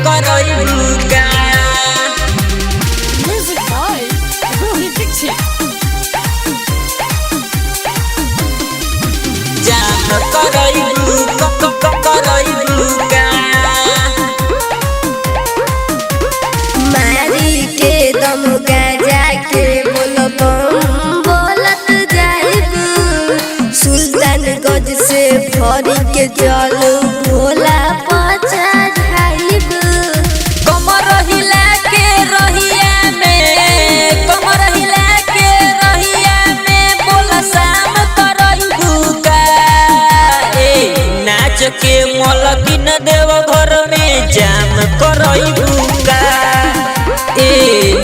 करैबुका Music by Rohit Dixit. जाम करैबुका मारी के दम गाजा के बोलबम बोलत जाइब सुल्तान गज से भरी के जल भोला पचा ढाइब कमर हिला के रहिया में बोला शाम करैबुका नाच के मलकिन देव घर में जाम करैबुका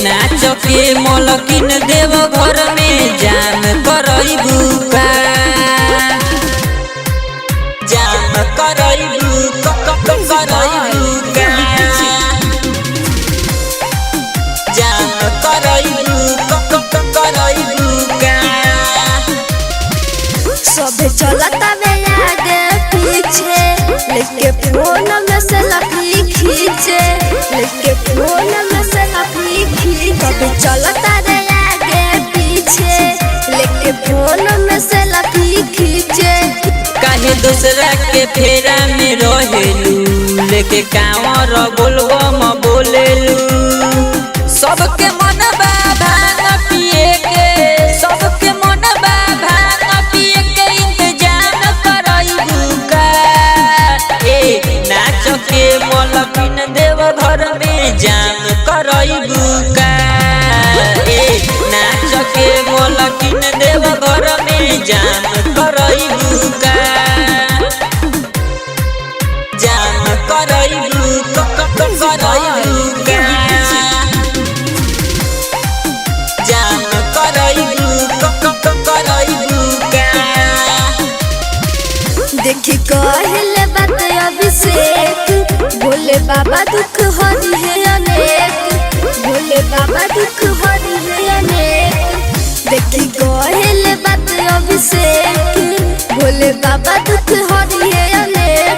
नाच के मलकिन देव घर में जाम करैबुका जाम करैबुका जाम करैबुका सब चलता वे आगे पीछे लेके फोन में से लफी खींचे लेके फोन में से लफी खींचे सब चलता रे आगे पीछे लेके फोन में से लफी खींचे काहे दूसरा के फेरा में रहेलू लेके कांवर बोलबम बोलेलू सबके मन बा भांग पिए के सबके मन बा भांग पिए के इंतजाम करैबुका नाच के मलकिन देव घर में जाम करैबुका नाच के मलकिन देव घर में जाम करैबुका जाम करैबुका जाम करैबुका देखी कहले बात अभिषेक भोले बाबा दुख हरि है अनेक भोले बाबा दुख हरि है अनेक देखी कहले बात अभिषेक भोले बाबा दुख हरि है अनेक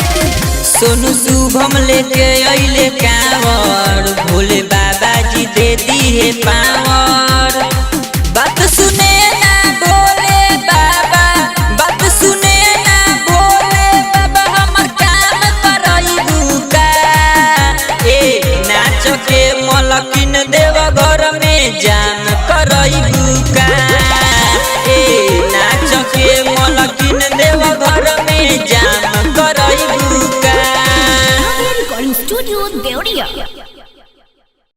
सोनू शुभम लेके अइले कांवर भोले बाबा जी दे दी है पावर बात सुने ना भोले बाबा बात सुने ना भोले बाबा हमर काम करैबुका नाच के मलकिन देव घर में जाम करैबुका नाच के मलकिन देव घर में जाम करैबुका Recording Studio Deoria.